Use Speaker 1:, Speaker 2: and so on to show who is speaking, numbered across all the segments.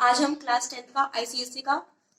Speaker 1: आज हम class 10th का आईसीएसई का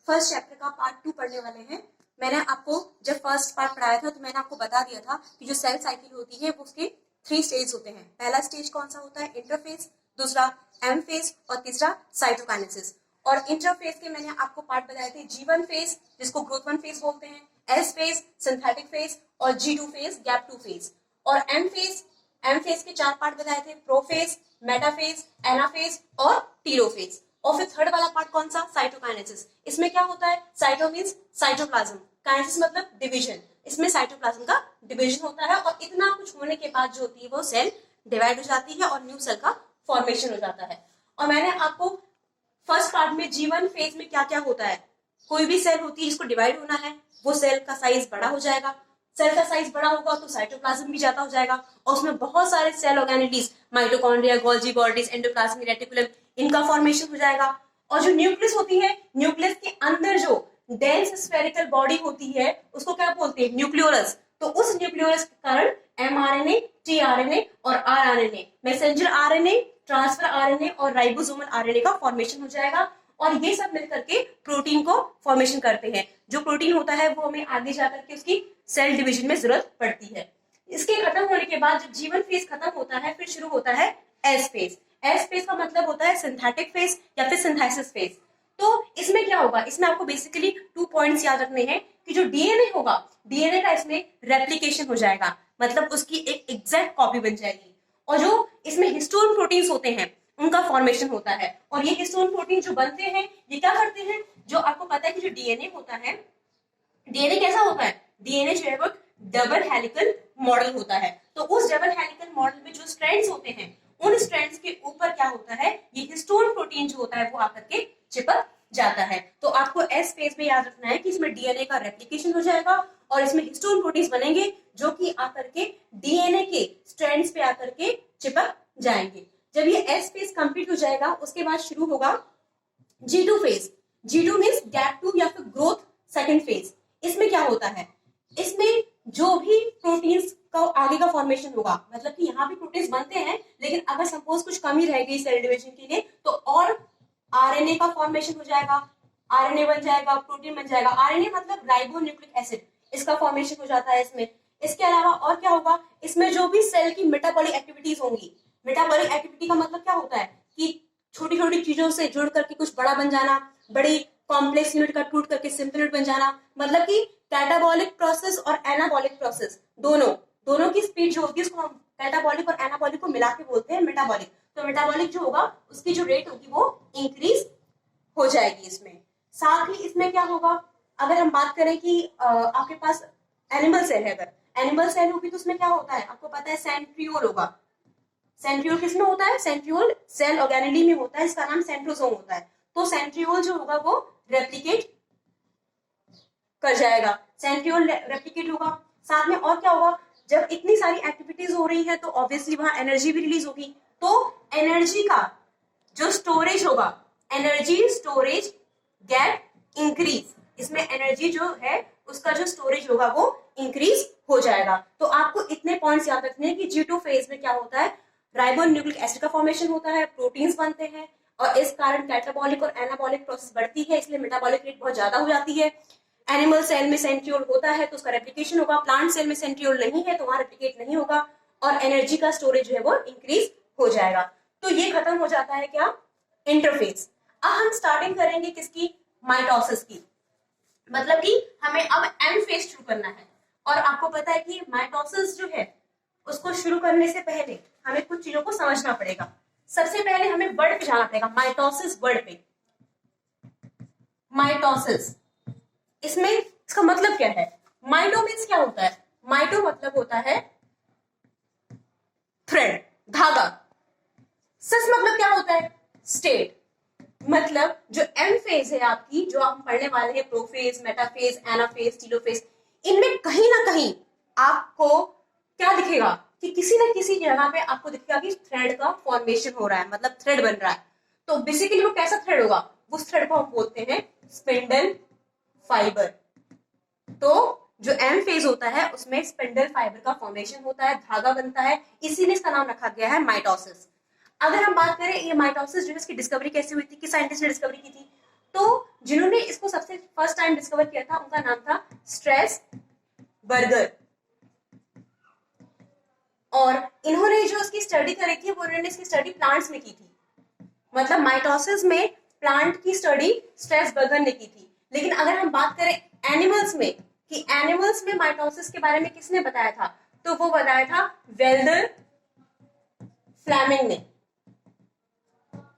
Speaker 1: फर्स्ट चैप्टर का पार्ट 2 पढ़ने वाले हैं। मैंने आपको जब फर्स्ट पार्ट पढ़ाया था तो मैंने आपको बता दिया था कि जो सेल साइकिल होती है वो उसके 3 स्टेज होते हैं। पहला स्टेज कौन सा होता है? इंटरफेज, दूसरा एम फेज और तीसरा साइटोकाइनेसिस। और इंटरफेज के मैंने आपको पार्ट बताए थे G1 फेज जिसको ग्रोथ 1 फेज बोलते हैं, एस फेज सिंथेटिक फेज और G2 फेज गैप 2 फेज। और एम फेज के 4 पार्ट बताए थे, प्रोफेज, मेटाफेज, एनाफेज और टीलोफेज। और फिर थर्ड वाला पार्ट कौन सा? साइटोकाइनेसिस। इसमें क्या होता है? साइटो मींस साइटोप्लाज्म, काइनेसिस मतलब डिवीजन। इसमें साइटोप्लाज्म का डिवीजन होता है और इतना कुछ होने के बाद जो होती है वो सेल डिवाइड हो जाती है और न्यू सेल का फॉर्मेशन हो जाता है। और मैंने आपको फर्स्ट पार्ट में G1 फेज में क्या क्या होता है, कोई भी सेल होती है जिसको डिवाइड होना है वो सेल का साइज बड़ा हो जाएगा। सेल का साइज बड़ा होगा तो साइटोप्लाज्म भी ज्यादा हो जाएगा और उसमें बहुत सारे cell organelles, mitochondria, Golgi bodies, endoplasmic reticulum, इनका फॉर्मेशन हो जाएगा। और जो न्यूक्लियस होती है, न्यूक्लियस के अंदर जो डेंस स्फेरिकल बॉडी होती है उसको क्या बोलते हैं? न्यूक्लियोलस। तो उस न्यूक्लियोलस के कारण एमआरएनए, टीआरएनए और RNA, messenger RNA, transfer RNA और राइबोसोमल आरएनए का फॉर्मेशन हो जाएगा। और ये सब मिलकर के प्रोटीन को फॉर्मेशन करते हैं। जो प्रोटीन होता है वो हमें आगे जाकर के उसकी सेल डिवीजन में जरूरत पड़ती है। इसके खत्म होने के बाद जब G1 फेज खत्म होता है फिर शुरू होता है एस फेज। एस फेज का मतलब होता है सिंथेटिक फेज या फिर सिंथेसिस फेज। तो इसमें क्या होगा? इसमें आपको बेसिकली 2 पॉइंट्स याद रखने हैं कि जो डीएनए होगा, डीएनए का इसमें रेप्लिकेशन हो जाएगा, मतलब उसकी एक एग्जैक्ट कॉपी बन जाएगी। और जो इसमें हिस्टोन प्रोटीन्स होते हैं उनका फॉर्मेशन होता है। और ये हिस्टोन प्रोटीन जो बनते हैं ये क्या करते हैं? जो आपको पता है कि जो डीएनए होता है, डीएनए कैसा होता है? डीएनए जो है वो डबल हेलिकल मॉडल होता है। तो उस डबल हेलिकल मॉडल में जो स्ट्रैंड्स होते हैं उन स्ट्रैंड्स के ऊपर क्या होता है? ये हिस्टोन प्रोटीन जो होता है वो आकर के चिपक जाता है। तो आपको एस फेज में याद रखना है कि इसमें डीएनए का रेप्लिकेशन हो जाएगा और इसमें हिस्टोन प्रोटीन्स बनेंगे जो कि आकर के डीएनए के स्ट्रैंड्स पे आकर के चिपक जाएंगे। जब ये एस फेज कंप्लीट हो जाएगा उसके बाद शुरू होगा G2 phase. G2 means gap 2 या फिर ग्रोथ सेकंड फेज। इसमें क्या होता है? इसमें जो भी प्रोटीन्स का आगे का फॉर्मेशन होगा, मतलब कि यहाँ भी प्रोटीन्स बनते हैं लेकिन अगर सपोज कुछ कमी रह गई सेल डिवीजन के लिए तो और आरएनए का फॉर्मेशन हो जाएगा, आरएनए बन जाएगा, प्रोटीन बन जाएगा। आरएनए मतलब राइबो न्यूक्लिक एसिड, इसका फॉर्मेशन हो जाता है इसमें। इसके अलावा और क्या होगा? इसमें जो भी सेल की मेटाबॉलिक एक्टिविटीज होंगी, मेटाबॉलिक एक्टिविटी का मतलब क्या होता है कि छोटी छोटी चीजों से जुड़ करके कुछ बड़ा बन जाना, बड़ी कॉम्प्लेक्स यूनिट का टूट करके सिंपल यूनिट बन जाना, मतलब कि कैटाबॉलिक प्रोसेस और एनाबॉलिक प्रोसेस दोनों की स्पीड जो होती है उसको हम कैटाबॉलिक और एनाबॉलिक को मिला के बोलते हैं मेटाबॉलिक। तो मेटाबॉलिक जो होगा उसकी जो रेट होगी वो इंक्रीज हो जाएगी इसमें। साथ ही इसमें क्या होगा? अगर हम बात करें कि आपके पास एनिमल सेल है, अगर एनिमल सेल होगी तो उसमें क्या होता है? आपको पता है सेंट्रियोल होगा। सेंट्रियोल किसमें होता है? सेंट्रियोल सेल ऑर्गेनेली में होता है, इसका नाम सेंट्रोसोम होता है। तो सेंट्रियोल जो होगा वो रेप्लिकेट कर जाएगा, सेंट्रियोल रेप्लिकेट होगा। साथ में और क्या होगा? जब इतनी सारी एक्टिविटीज हो रही है तो ऑब्वियसली वहां एनर्जी भी रिलीज होगी। तो एनर्जी का जो स्टोरेज होगा, एनर्जी स्टोरेज गेट इंक्रीज, इसमें एनर्जी जो है उसका जो स्टोरेज होगा वो इंक्रीज हो जाएगा। तो आपको इतने पॉइंट्स याद रखने हैं कि G2 फेज में क्या होता है? राइबो न्यूक्लिक एसिड का फॉर्मेशन होता है, प्रोटीन्स बनते हैं और इस कारण कैटाबॉलिक और एनाबॉलिक प्रोसेस बढ़ती है, इसलिए मेटाबॉलिक रेट बहुत ज्यादा हो जाती है। एनिमल सेल में सेंट्रियोल होता है तो उसका रेप्लिकेशन होगा, प्लांट सेल में सेंट्रियोल नहीं है तो वहां रेप्लिकेट नहीं होगा और एनर्जी का स्टोरेज जो है वो इंक्रीज हो जाएगा। तो ये खत्म हो जाता है क्या? इंटरफेज। अब हम स्टार्टिंग करेंगे किसकी? माइटोसिस की। मतलब कि हमें अब एम फेज शुरू करना है और आपको पता है कि माइटोसिस जो है उसको शुरू करने से पहले हमें कुछ चीजों को समझना पड़ेगा। सबसे पहले हमें वर्ड पे जाना पड़ेगा, माइटोसिस वर्ड पे। माइटोसिस, इसमें इसका मतलब क्या है? माइटो मीन्स क्या होता है? माइटो मतलब होता है थ्रेड, धागा। सिस मतलब क्या होता है? स्टेट। मतलब जो एम फेज है आपकी, जो आप पढ़ने वाले हैं, प्रोफेज, मेटाफेज, एनाफेज, टीलोफेज, इनमें कहीं ना कहीं आपको क्या दिखेगा कि किसी न किसी जगह पे आपको दिखेगा कि थ्रेड का फॉर्मेशन हो रहा है, मतलब थ्रेड बन रहा है। तो बेसिकली वो कैसा थ्रेड होगा? उस थ्रेड को हम बोलते हैं स्पिंडल फाइबर। तो जो एम फेज होता है उसमें स्पिंडल फाइबर का फॉर्मेशन होता है, धागा बनता है, इसीलिए इसका नाम रखा गया है माइटोसिस। अगर हम बात करें ये माइटोसिस जो है इसकी डिस्कवरी कैसे हुई थी, किस साइंटिस्ट ने डिस्कवरी की थी, तो जिन्होंने इसको सबसे फर्स्ट टाइम डिस्कवर किया था उनका नाम था स्ट्रेसबर्गर। और इन्होंने जो इसकी स्टडी करी थी वो इन्होंने इसकी स्टडी प्लांट्स में की थी, मतलब माइटोसिस में प्लांट की स्टडी स्ट्रेसबर्गर ने की थी। लेकिन अगर हम बात करें एनिमल्स में कि एनिमल्स में माइटोसिस के बारे में किसने बताया था, तो वो बताया था वेल्डर फ्लेमिंग ने।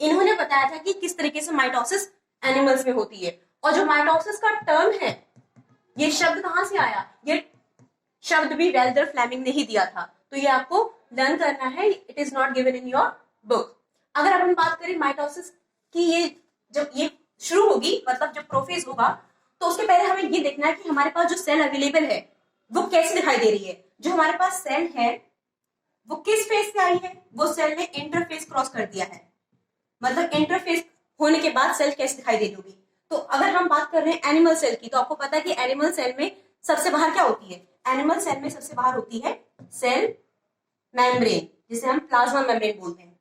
Speaker 1: इन्होंने बताया था कि किस तरीके से माइटोसिस एनिमल्स में होती है। और जो माइटोसिस का टर्म है, ये शब्द कहां से आया, ये शब्द भी वेल्डर फ्लेमिंग ने ही दिया था, तो ये आपको लर्न करना है, it is not given in your book. अगर अब हम बात करें माइटोसिस की, ये जब ये शुरू होगी, मतलब जब प्रोफेज होगा, तो उसके पहले हमें ये देखना है कि हमारे पास जो सेल अवेलेबल है वो कैसे दिखाई दे रही है। जो हमारे पास सेल है वो किस फेज से आई है, वो सेल ने इंटरफेस क्रॉस कर दिया है, मतलब इंटरफेस होने के बाद सेल कैसे दिखाई दे रही होगी। तो अगर हम बात कर रहे हैं एनिमल सेल की, तो आपको पता है कि एनिमल सेल में सबसे बाहर क्या होती है, एनिमल सेल में सबसे बाहर होती है सेल मेम्ब्रेन, जिसे हम प्लाज्मा मेम्ब्रेन बोलते हैं।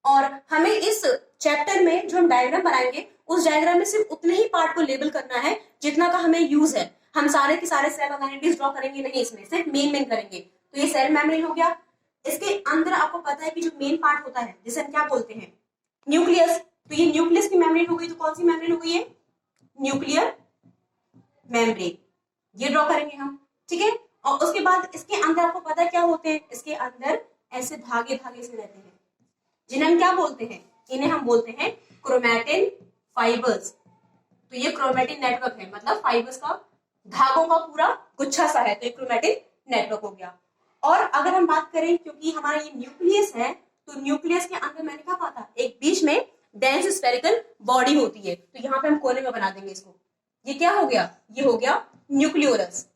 Speaker 1: और हमें इस चैप्टर में जो हम डायग्राम बनाएंगे उस डायग्राम में सिर्फ उतने ही पार्ट को लेबल करना है जितना का हमें यूज है। हम सारे के सारे सेल ऑर्गेनाइटीज ड्रॉ करेंगे नहीं, इसमें सिर्फ मेन करेंगे। तो ये सेल मेम्ब्रेन हो गया। इसके अंदर आपको पता है कि जो मेन पार्ट होता है जिसे हम क्या बोलते हैं, न्यूक्लियस। तो ये न्यूक्लियस की मेम्ब्रेन हो गई, तो कौन सी मेम्ब्रेन हो गई है, न्यूक्लियर मेम्ब्रेन, ये ड्रॉ करेंगे हम, ठीक है। और उसके बाद इसके अंदर आपको पता है क्या होते हैं, इसके अंदर ऐसे धागे धागे से रहते हैं जिन्हें हम क्या बोलते हैं, इन्हें हम बोलते हैं क्रोमैटिन फाइबर्स। तो ये क्रोमैटिन नेटवर्क है, मतलब फाइबर्स का धागों का पूरा गुच्छा सा है, तो ये क्रोमैटिन नेटवर्क हो गया। और अगर हम बात करें, क्योंकि हमारा ये न्यूक्लियस है, तो न्यूक्लियस के अंदर मैंने क्या कहा था, एक बीच में डेंस स्फेरिकल बॉडी होती है, तो यहाँ पे हम कोने में बना देंगे इसको। ये क्या हो गया, ये हो गया न्यूक्लियोलस।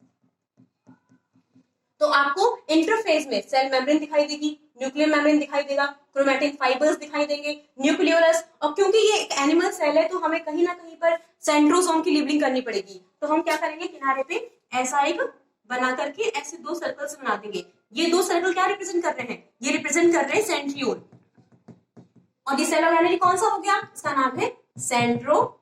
Speaker 1: तो आपको इंटरफेस में सेल मेम्ब्रेन दिखाई देगी, न्यूक्लियर मेम्ब्रेन दिखाई देगा, क्रोमैटिन फाइबर्स दिखाई देंगे, न्यूक्लियोलस। और क्योंकि ये एक एनिमल सेल है तो हमें कहीं ना कहीं पर सेंट्रोसोम की लेबलिंग करनी पड़ेगी, तो हम क्या करेंगे, किनारे पे ऐसा एक बना करके ऐसे दो सर्कल्स बना देंगे। ये दो सर्कल क्या रिप्रेजेंट कर रहे हैं, ये रिप्रेजेंट कर रहे हैं सेंट्रियोल। और ये सेल ऑर्गेनेल कौन सा हो गया, इसका नाम है सेंट्रोजोम।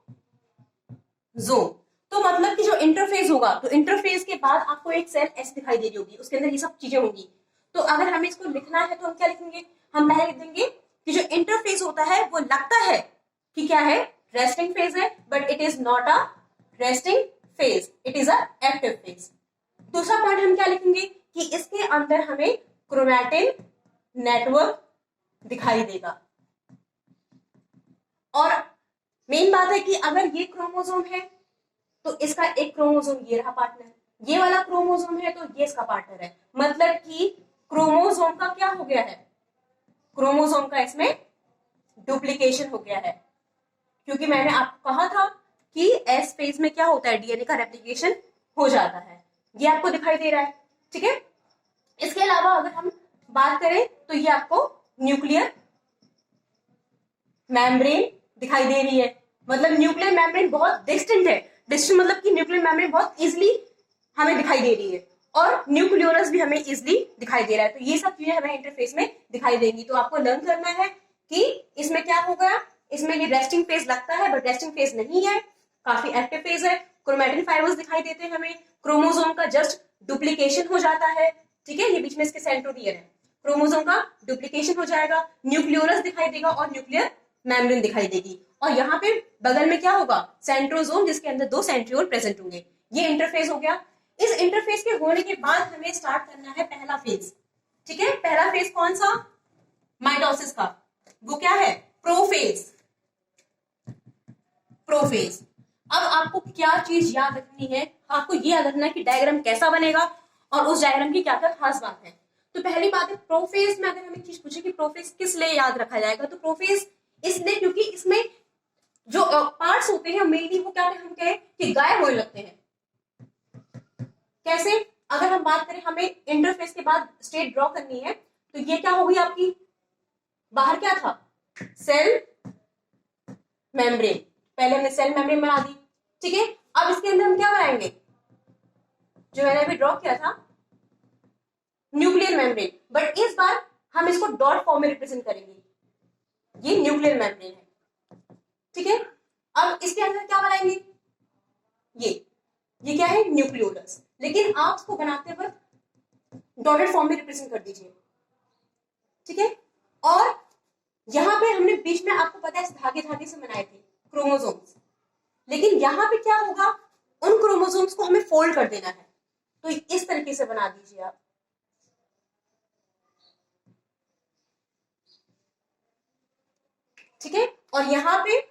Speaker 1: तो मतलब कि जो इंटरफेस होगा, तो इंटरफेस के बाद आपको एक सेल ऐसे दिखाई दे रही होगी, उसके अंदर ये सब चीजें होंगी। तो अगर हमें इसको लिखना है तो हम क्या लिखेंगे, हम पहले लिख देंगे कि जो इंटरफेस होता है वो लगता है कि क्या है, रेस्टिंग फेज है, but it is not a resting phase, it is a active phase. दूसरा पॉइंट हम क्या लिखेंगे कि इसके अंदर हमें क्रोमैटिन नेटवर्क दिखाई देगा। और मेन बात है कि अगर ये क्रोमोसोम है तो इसका एक क्रोमोसोम ये रहा पार्टनर, ये वाला क्रोमोसोम है तो ये इसका पार्टनर है, मतलब कि क्रोमोसोम का क्या हो गया है, क्रोमोसोम का इसमें डुप्लीकेशन हो गया है। क्योंकि मैंने आपको कहा था कि एस फेज में क्या होता है, डीएनए का रेप्लिकेशन हो जाता है, ये आपको दिखाई दे रहा है, ठीक है। इसके अलावा अगर हम बात करें तो ये आपको न्यूक्लियर मेम्ब्रेन दिखाई दे रही है, मतलब न्यूक्लियर मेम्ब्रेन बहुत डिस्टेंट है, डिस्टेंट मतलब कि न्यूक्लियर मेम्ब्रेन बहुत इजीली हमें दिखाई दे रही है, और न्यूक्लियोलस भी हमें इजीली दिखाई दे रहा है। तो ये सब चीजें हमें इंटरफेस में दिखाई देंगी। तो आपको लर्न करना है कि इसमें क्या हो गया, इसमें ये रेस्टिंग फेज लगता है बट रेस्टिंग फेज नहीं है, काफी एक्टिव फेज है। क्रोमैटिन फाइबर्स दिखाई देते हैं हमें, क्रोमोसोम का जस्ट डुप्लीकेशन हो जाता है, ठीक है, ये बीच में इसके सेंट्रोमियर है, क्रोमोसोम का डुप्लीकेशन हो जाएगा, न्यूक्लियोलस दिखाई देगा और न्यूक्लियर मेम्ब्रेन दिखाई देगी। और यहाँ पे बगल में क्या होगा, सेंट्रोसोम, जिसके अंदर दो सेंट्रियोल प्रेजेंट होंगे। ये इंटरफेस हो गया। इस इंटरफेस के होने के बाद हमें स्टार्ट करना है पहला फेज, ठीक है। पहला फेज कौन सा, माइटोसिस का, वो क्या है, प्रोफेज। प्रोफेज। अब आपको क्या चीज याद रखनी है, आपको ये याद रखना है कि डायग्राम कैसा बनेगा और उस डायग्राम की क्या क्या खास बात है। तो पहली बात है, प्रोफेज में अगर हमें चीज पूछे कि प्रोफेज किस लिए याद रखा जाएगा, तो प्रोफेज इसलिए क्योंकि इसमें जो पार्ट्स होते हैं मेनली वो क्या हम कहें कि गायब होने लगते हैं। कैसे, अगर हम बात करें हमें इंटरफेस के बाद स्टेट ड्रॉ करनी है, तो ये क्या होगी आपकी, बाहर क्या था, सेल मेम्ब्रेन, पहले हमने सेल मेम्ब्रेन बना दी, ठीक है। अब इसके अंदर हम क्या बनाएंगे, जो मैंने अभी ड्रॉ किया था न्यूक्लियर मेम्ब्रेन, बट इस बार हम इसको डॉट फॉर्म में रिप्रेजेंट करेंगे। ये न्यूक्लियर मेम्ब्रेन है, ठीक है। अब इसके अंदर क्या बनाएंगे, ये क्या है, न्यूक्लियोलस। लेकिन आप इसको बनाते वक्त डॉटेड फॉर्म में रिप्रेजेंट कर दीजिए, ठीक है। और यहां पे हमने बीच में, आपको पता है, धागे धागे से बनाए थे क्रोमोसोम्स, लेकिन यहां पे क्या होगा, उन क्रोमोसोम्स को हमें फोल्ड कर देना है, तो इस तरीके से बना दीजिए आप, ठीक है। और यहां पे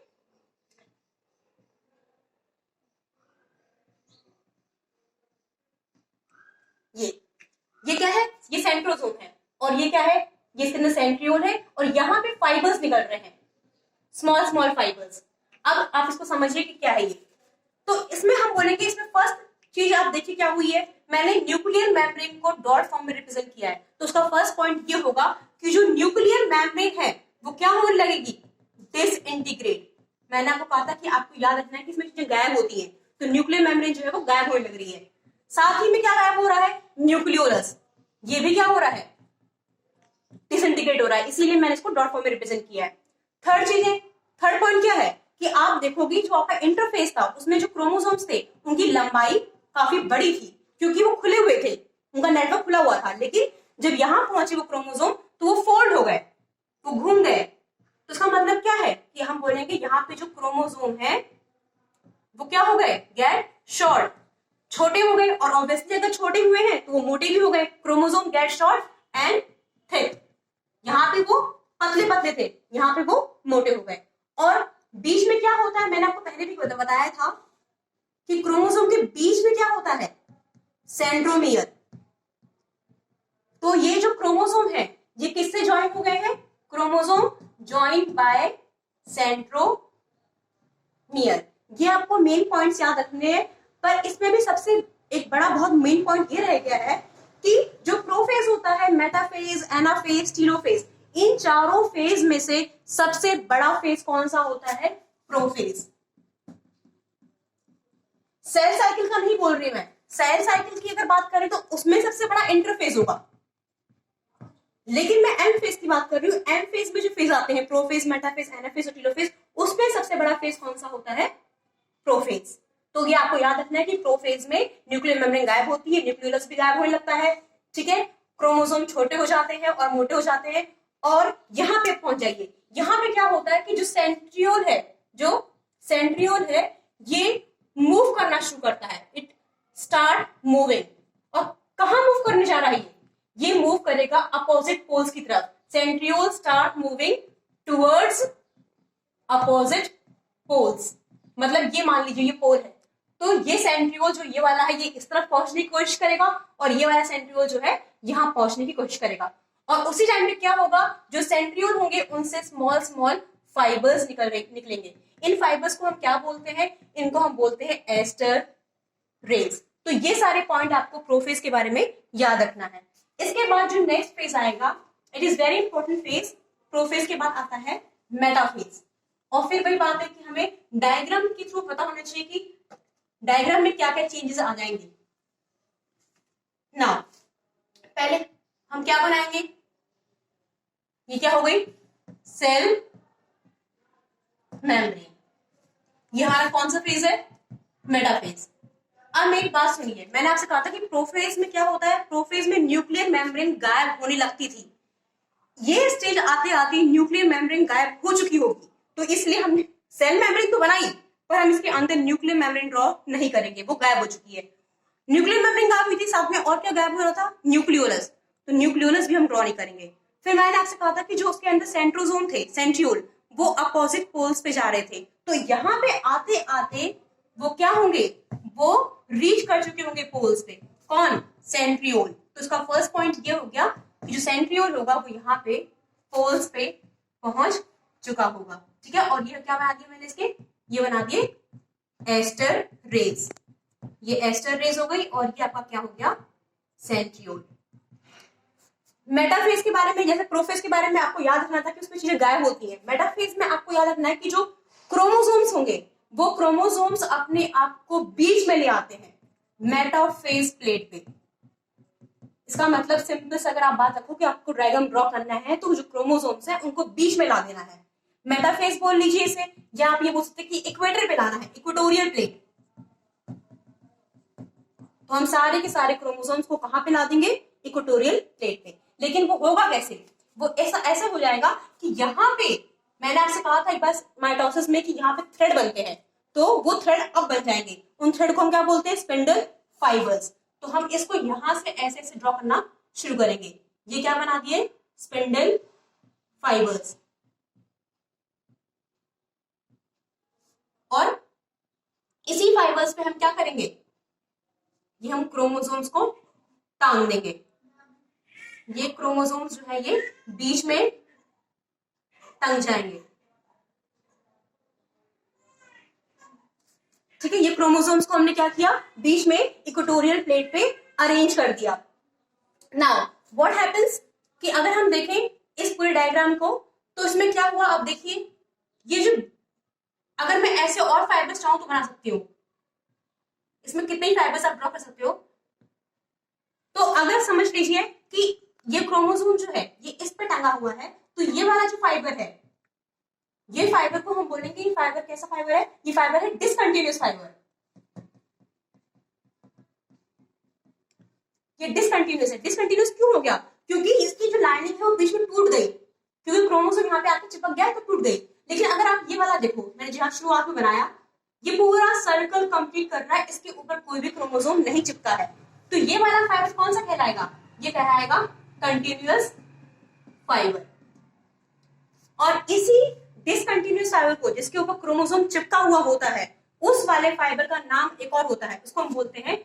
Speaker 1: ये क्या है, ये सेंट्रोसोम है, और ये क्या है, ये इसके अंदर सेंट्रियोल है, और यहाँ पे फाइबर्स निकल रहे हैं, स्मॉल स्मॉल फाइबर्स। अब आप इसको समझिए कि क्या है ये। तो इसमें हम बोलेंगे, इसमें फर्स्ट चीज आप देखिए क्या हुई है, मैंने nuclear membrane co dot form में रिप्रेजेंट किया है, तो उसका फर्स्ट पॉइंट ये होगा कि जो न्यूक्लियर मेम्ब्रेन है वो क्या होने लगेगी, डिसइंटीग्रेट। मैंने आपको कहा था कि आपको याद रखना है कि इसमें चीजें गायब होती है, तो न्यूक्लियर मेम्ब्रेन जो है वो गायब होने लग रही है। साथ ही में क्या गायब हो रहा है, न्यूक्लियोलस, ये भी क्या हो रहा है, डिसइंटीग्रेट हो रहा है, इसीलिए मैंने इसको डॉट फॉर्म में रिप्रेजेंट किया है। थर्ड पॉइंट क्या है कि आप देखोगे जो आपका इंटरफेस था उसमें जो क्रोमोसोम्स थे उनकी लंबाई काफी बड़ी थी, क्योंकि वो खुले हुए थे, उनका नेटवर्क खुला हुआ था। लेकिन जब यहां पहुंचे वो क्रोमोसोम तो वो फोल्ड हो गए, वो घूम गए। तो इसका मतलब क्या है कि हम बोलेंगे यहाँ पे जो क्रोमोसोम है वो क्या हो गए, गेट शॉर्ट, छोटे हो गए। और ऑब्वियसली अगर छोटे हुए हैं तो वो मोटे भी हो गए, chromosome get short and thick. यहाँ पे वो पतले पतले थे, यहाँ पे वो मोटे हो गए। और बीच में क्या होता है, मैंने आपको पहले भी बताया था कि क्रोमोसोम के बीच में क्या होता है, सेंट्रोमियर। तो ये जो क्रोमोसोम है ये किससे ज्वाइन हो गए हैं, क्रोमोसोम ज्वाइन बाय सेंट्रोमियर। ये आपको मेन पॉइंट्स याद रखने हैं। पर इसमें भी सबसे एक बड़ा बहुत मेन पॉइंट ये रह गया है कि जो प्रोफेज होता है, मेटाफेज, एनाफेज, टीलोफेज, इन चारों फेज में से सबसे बड़ा फेज कौन सा होता है, प्रोफेज। सेल साइकिल का नहीं बोल रही मैं, सेल साइकिल की अगर बात करें तो उसमें सबसे बड़ा इंटरफेज होगा, लेकिन मैं एम फेज की बात कर रही हूँ। एम फेज में जो फेज आते हैं, प्रोफेज, मेटाफेज, एनाफेज और टीलोफेज, उसमें सबसे बड़ा फेज कौन सा होता है, प्रोफेज। तो ये आपको याद रखना है कि प्रोफेज में न्यूक्लियर मेम्ब्रेन गायब होती है, न्यूक्लियोलस भी गायब होने लगता है, ठीक है। क्रोमोसोम छोटे हो जाते हैं और मोटे हो जाते हैं। और यहाँ पे पहुंच जाइए, यहाँ पे क्या होता है कि जो सेंट्रियोल है ये मूव करना शुरू करता है, इट स्टार्ट मूविंग। और कहा मूव करने जा रहा है, ये मूव करेगा अपोजिट पोल्स की तरफ। Centriole start moving towards opposite poles, मतलब ये मान लीजिए ये पोल है, तो ये सेंट्रियोल जो ये वाला है ये इस तरफ पहुंचने की कोशिश करेगा, और ये वाला सेंट्रियोल जो है यहां पहुंचने की कोशिश करेगा। और उसी टाइम में क्या होगा, जो सेंट्रियोल होंगे उनसे स्मॉल स्मॉल फाइबर्स निकलेंगे। इन फाइबर्स को हम क्या बोलते हैं, इनको हम बोलते हैं एस्टर रेज। तो ये सारे पॉइंट आपको प्रोफेज के बारे में याद रखना है। इसके बाद जो नेक्स्ट फेज आएगा, it is very important phase. Prophase के बाद आता है मेटाफेज। और फिर वही बात है कि हमें डायग्राम के थ्रू पता होना चाहिए कि डायग्राम में क्या क्या चेंजेस आ जाएंगे। नाउ पहले हम क्या बनाएंगे, ये क्या हो गई, सेल मेम्ब्रेन। ये हमारा कौन सा फेज है, मेटाफेज। अब मेरी बात सुनिए, मैंने आपसे कहा था कि प्रोफेज में क्या होता है, प्रोफेज में न्यूक्लियर मेम्ब्रेन गायब होने लगती थी। ये स्टेज आते आते न्यूक्लियर मेम्ब्रेन गायब हो चुकी होगी, तो इसलिए हमने सेल मेम्ब्रेन तो बनाई पर हम इसके अंदर न्यूक्लियर मेम्ब्रेन ड्रॉ नहीं करेंगे, वो गायब हो चुकी है। न्यूक्लियर मेम्ब्रेन गायब हुई थी, साथ में और क्या गायब हो रहा था, न्यूक्लियोलस, तो न्यूक्लियोलस भी हम ड्रॉ नहीं करेंगे। फिर मैंने आपसे कहा था कि जो उसके अंदर सेंट्रोसोम थे, सेंट्रियोल, वो अपोजिट पोल्स पे जा रहे थे, तो यहाँ पे आते आते वो क्या होंगे, वो रीच कर चुके होंगे पोल्स पे, कौन, सेंट्रियोल। तो इसका फर्स्ट पॉइंट ये हो गया कि जो सेंट्रियोल होगा वो यहाँ पे पोल्स पे पहुंच चुका होगा, ठीक है। और ये क्या बना दिया मैंने इसके, ये बना दिए एस्टर रेज, ये एस्टर रेज हो गई, और ये आपका क्या हो गया, सेंट्रियोल। मेटाफेज के बारे में, जैसे प्रोफेज के बारे में आपको याद रखना था कि उसमें चीजें गायब होती हैं, मेटाफेज में आपको याद रखना है कि जो क्रोमोसोम्स होंगे वो क्रोमोसोम्स अपने आप को बीच में ले आते हैं मेटाफेज प्लेट पे। इसका मतलब सिंपल से अगर आप बात रखो कि आपको डायग्राम ड्रॉ करना है तो जो क्रोमोसोम्स है उनको बीच में ला देना है, मेटाफेज बोल लीजिए इसे, या आप ये बोल सकते हैं कि इक्वेटर पे लाना है, इक्वेटोरियल प्लेट। तो हम सारे के सारे क्रोमोसोम्स को कहां पे ला देंगे? इक्वेटोरियल प्लेट पे। लेकिन वो होगा कैसे? वो ऐसा हो जाएगा कि यहाँ पे मैंने आपसे कहा था एक बार माइटोसिस में कि यहाँ पे थ्रेड बनते हैं, तो वो थ्रेड अब बन जाएंगे। उन थ्रेड को हम क्या बोलते हैं? Spindle fibres. तो हम इसको यहां से ऐसे ऐसे ड्रॉ करना शुरू करेंगे। ये क्या बना दिए? Spindle fibres. और इसी फाइबर्स पे हम क्या करेंगे? ये हम क्रोमोसोम्स को टांग देंगे। ये क्रोमोसोम्स जो है ये बीच में टंग जाएंगे। ठीक है, ये क्रोमोसोम्स को हमने क्या किया? बीच में इक्वेटोरियल प्लेट पे अरेंज कर दिया। नाउ व्हाट हैपेंस कि अगर हम देखें इस पूरे डायग्राम को, तो इसमें क्या हुआ? अब देखिए, ये जो अगर मैं ऐसे और फाइबर्स चाहूं तो बना सकती हूँ। इसमें कितने ही फाइबर्स आप ड्रॉ कर सकते हो। तो अगर समझ लीजिए कि ये क्रोमोसोम जो है ये इस पे टंगा हुआ है, तो ये वाला जो फाइबर है, ये फाइबर को हम बोलेंगे, ये फाइबर कैसा फाइबर है? ये फाइबर है डिसकंटिन्यूअस फाइबर। ये डिसकंटिन्यूअस है। डिसकंटिन्यूअस क्यों हो गया? क्योंकि इसकी जो लाइनिंग है वो बीच में टूट गई, क्योंकि क्रोमोसोम यहाँ पे आके चिपक गया तो टूट गई। लेकिन अगर आप ये वाला देखो, मैंने जहां शुरुआत में बनाया, ये पूरा सर्कल कंप्लीट कर रहा है, इसके ऊपर कोई भी क्रोमोसोम नहीं चिपका है। तो ये वाला फाइबर कौन सा कहलाएगा? ये कहलाएगा कंटिन्यूअस फाइबर। और इसी डिसकंटिन्यूअस फाइबर को, जिसके ऊपर क्रोमोसोम चिपका हुआ होता है, उस वाले फाइबर का नाम एक और होता है, उसको हम बोलते हैं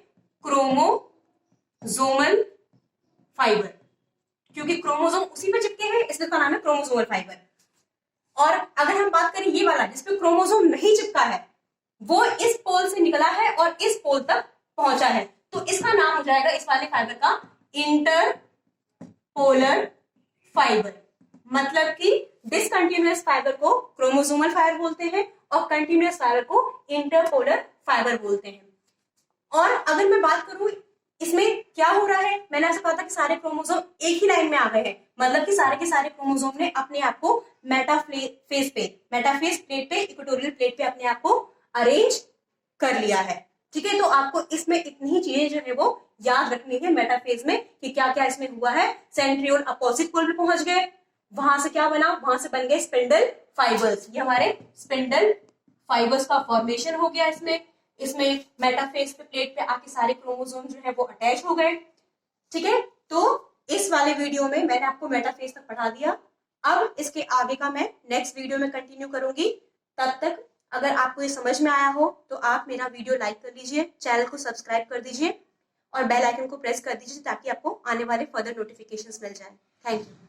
Speaker 1: क्रोमोसोमल फाइबर। क्योंकि क्रोमोसोम उसी पे चिपके हैं, इसलिए उसका नाम है क्रोमोसोमल फाइबर। और अगर हम बात करें ये वाला जिसपे क्रोमोसोम नहीं चिपका है, वो इस पोल से निकला है और इस पोल तक पहुंचा है, तो इसका नाम हो जाएगा इस वाले फाइबर का इंटरपोलर फाइबर। मतलब कि डिसकंटिन्यूअस फाइबर को क्रोमोसोमल फाइबर बोलते हैं और कंटिन्यूअस फाइबर को इंटरपोलर फाइबर बोलते हैं। और अगर मैं बात करूं इसमें क्या हो रहा है, मैंने आपसे कहा था कि सारे क्रोमोसोम एक ही लाइन में आ गए हैं, मतलब कि सारे के सारे क्रोमोसोम ने अपने आप को मेटाफेज प्लेट पे, इक्वेटोरियल प्लेट पे अपने आप को अरेंज कर लिया है। ठीक है, तो आपको इसमें इतनी ही चीजें जो है वो याद रखनी है मेटाफेज में कि क्या क्या इसमें हुआ है। सेंट्रियोल अपोजिट पोल पे पहुंच गए, वहां से क्या बना? वहां से बन गए स्पिंडल फाइबर्स। ये हमारे स्पिंडल फाइबर्स का फॉर्मेशन हो गया। इसमें मेटाफेज पे प्लेट पे आके सारे क्रोमोसोम जो है वो अटैच हो गए। ठीक है, तो इस वाले वीडियो में मैंने आपको मेटाफेज तक पढ़ा दिया। अब इसके आगे का मैं नेक्स्ट वीडियो में कंटिन्यू करूंगी। तब तक अगर आपको ये समझ में आया हो तो आप मेरा वीडियो लाइक कर लीजिए, चैनल को सब्सक्राइब कर दीजिए और बेल आइकन को प्रेस कर दीजिए ताकि आपको आने वाले फर्दर नोटिफिकेशंस मिल जाए। Thank you.